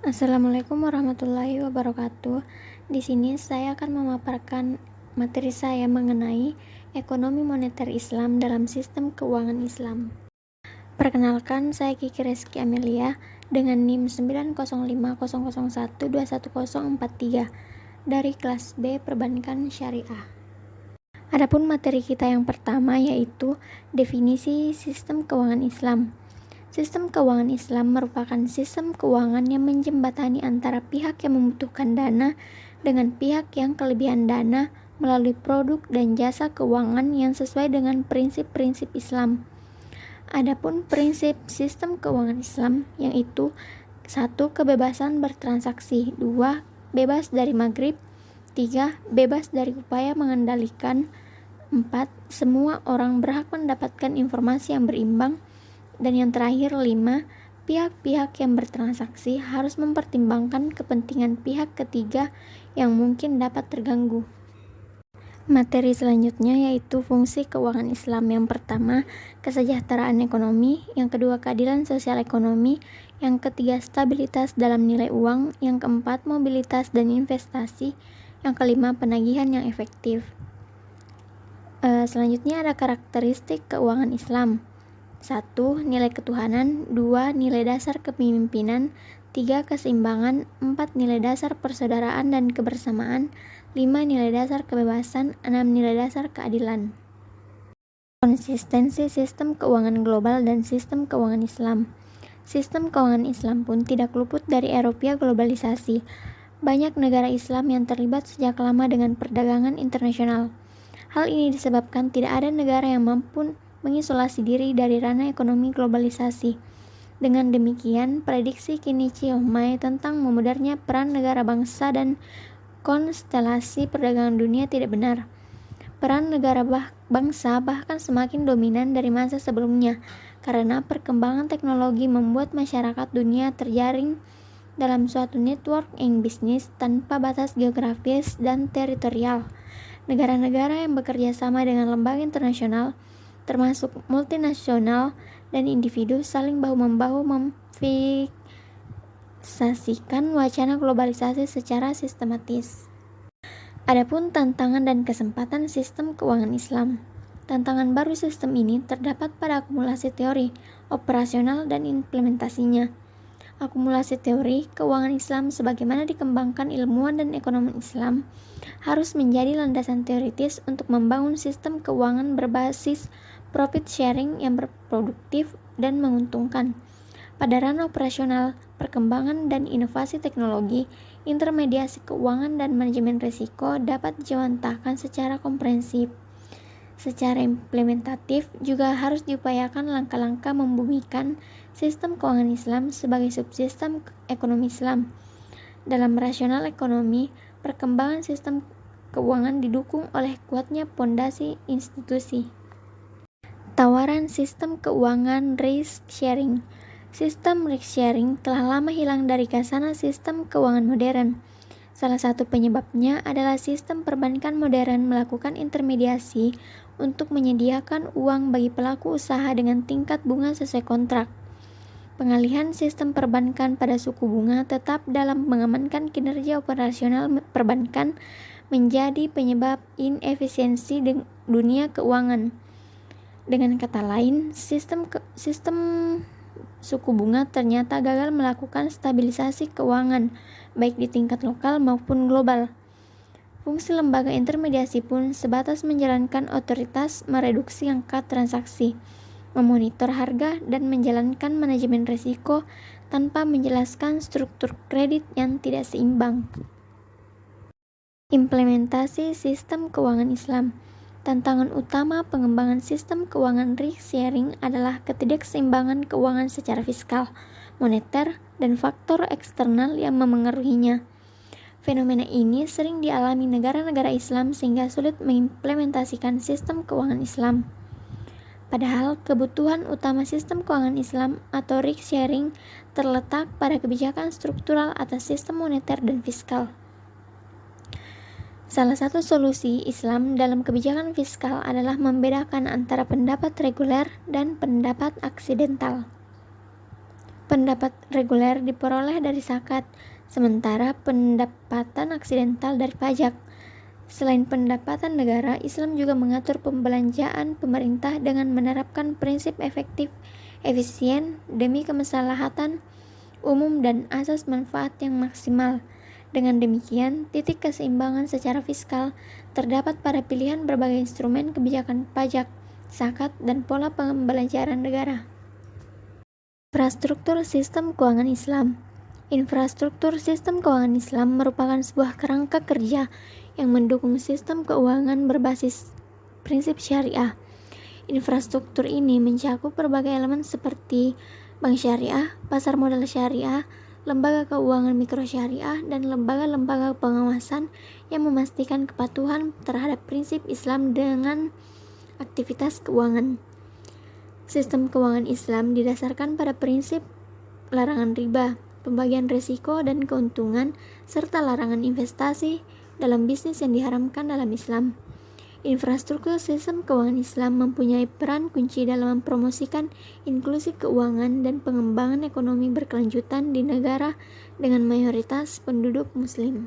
Assalamualaikum warahmatullahi wabarakatuh. Di sini saya akan memaparkan materi saya mengenai ekonomi moneter Islam dalam sistem keuangan Islam. Perkenalkan, saya Kiki Reski Amelia dengan NIM 90500121043 dari kelas B Perbankan Syariah. Adapun materi kita yang pertama yaitu definisi sistem keuangan Islam. Sistem keuangan Islam merupakan sistem keuangan yang menjembatani antara pihak yang membutuhkan dana dengan pihak yang kelebihan dana melalui produk dan jasa keuangan yang sesuai dengan prinsip-prinsip Islam. Adapun prinsip sistem keuangan Islam yaitu 1. Kebebasan bertransaksi, 2. Bebas dari maghrib, 3. Bebas dari upaya mengendalikan, 4. Semua orang berhak mendapatkan informasi yang berimbang, dan yang terakhir 5. Pihak-pihak yang bertransaksi harus mempertimbangkan kepentingan pihak ketiga yang mungkin dapat terganggu. Materi selanjutnya yaitu fungsi keuangan Islam. Yang pertama, kesejahteraan ekonomi, yang kedua, keadilan sosial ekonomi, yang ketiga, stabilitas dalam nilai uang, yang keempat, mobilitas dan investasi, yang kelima, penagihan yang efektif. Selanjutnya ada karakteristik keuangan Islam. 1. Nilai ketuhanan, 2. Nilai dasar kepemimpinan, 3. Keseimbangan, 4. Nilai dasar persaudaraan dan kebersamaan, 5. Nilai dasar kebebasan, 6. Nilai dasar keadilan. Konsistensi sistem keuangan global dan sistem keuangan Islam. Sistem keuangan Islam pun tidak luput dari eropa globalisasi. Banyak negara Islam yang terlibat sejak lama dengan perdagangan internasional. Hal ini disebabkan tidak ada negara yang mampu mengisolasi diri dari ranah ekonomi globalisasi. Dengan demikian, prediksi Kenichi Ohmae tentang memudarnya peran negara bangsa dan konstelasi perdagangan dunia tidak benar. Peran negara bangsa bahkan semakin dominan dari masa sebelumnya, karena perkembangan teknologi membuat masyarakat dunia terjaring dalam suatu networking bisnis tanpa batas geografis dan teritorial. Negara-negara yang bekerja sama dengan lembaga internasional termasuk multinasional dan individu saling bahu-membahu memfiksasikan wacana globalisasi secara sistematis. Adapun tantangan dan kesempatan sistem keuangan Islam. Tantangan baru sistem ini terdapat pada akumulasi teori, operasional, dan implementasinya. Akumulasi teori keuangan Islam sebagaimana dikembangkan ilmuwan dan ekonomi Islam harus menjadi landasan teoritis untuk membangun sistem keuangan berbasis profit sharing yang berproduktif dan menguntungkan. Pada ranah operasional, perkembangan dan inovasi teknologi, intermediasi keuangan dan manajemen risiko dapat dijawantahkan secara komprehensif. Secara implementatif juga harus diupayakan langkah-langkah membumikan sistem keuangan Islam sebagai subsistem ekonomi Islam. Dalam rasional ekonomi, perkembangan sistem keuangan didukung oleh kuatnya pondasi institusi. Tawaran sistem keuangan risk sharing. Sistem risk sharing telah lama hilang dari khasana sistem keuangan modern. Salah satu penyebabnya adalah sistem perbankan modern melakukan intermediasi untuk menyediakan uang bagi pelaku usaha dengan tingkat bunga sesuai kontrak. Pengalihan sistem perbankan pada suku bunga tetap dalam mengamankan kinerja operasional perbankan menjadi penyebab inefisiensi dunia keuangan. Dengan kata lain, sistem suku bunga ternyata gagal melakukan stabilisasi keuangan, baik di tingkat lokal maupun global. Fungsi lembaga intermediasi pun sebatas menjalankan otoritas mereduksi angka transaksi, memonitor harga, dan menjalankan manajemen risiko tanpa menjelaskan struktur kredit yang tidak seimbang. Implementasi sistem keuangan Islam. Tantangan utama pengembangan sistem keuangan risk sharing adalah ketidakseimbangan keuangan secara fiskal, moneter, dan faktor eksternal yang memengaruhinya. Fenomena ini sering dialami negara-negara Islam sehingga sulit mengimplementasikan sistem keuangan Islam. Padahal kebutuhan utama sistem keuangan Islam atau risk sharing terletak pada kebijakan struktural atas sistem moneter dan fiskal. Salah satu solusi Islam dalam kebijakan fiskal adalah membedakan antara pendapat reguler dan pendapat aksidental. Pendapat reguler diperoleh dari zakat, sementara pendapatan aksidental dari pajak. Selain pendapatan negara, Islam juga mengatur pembelanjaan pemerintah dengan menerapkan prinsip efektif, efisien, demi kemaslahatan umum dan asas manfaat yang maksimal. Dengan demikian, titik keseimbangan secara fiskal terdapat pada pilihan berbagai instrumen kebijakan pajak, zakat, dan pola pembelanjaan negara. Infrastruktur sistem keuangan Islam. Infrastruktur sistem keuangan Islam merupakan sebuah kerangka kerja yang mendukung sistem keuangan berbasis prinsip syariah. Infrastruktur ini mencakup berbagai elemen seperti bank syariah, pasar modal syariah, lembaga keuangan mikro syariah, dan lembaga-lembaga pengawasan yang memastikan kepatuhan terhadap prinsip Islam dengan aktivitas keuangan. Sistem keuangan Islam didasarkan pada prinsip larangan riba, pembagian risiko dan keuntungan, serta larangan investasi dalam bisnis yang diharamkan dalam Islam. Infrastruktur sistem keuangan Islam mempunyai peran kunci dalam mempromosikan inklusi keuangan dan pengembangan ekonomi berkelanjutan di negara dengan mayoritas penduduk Muslim.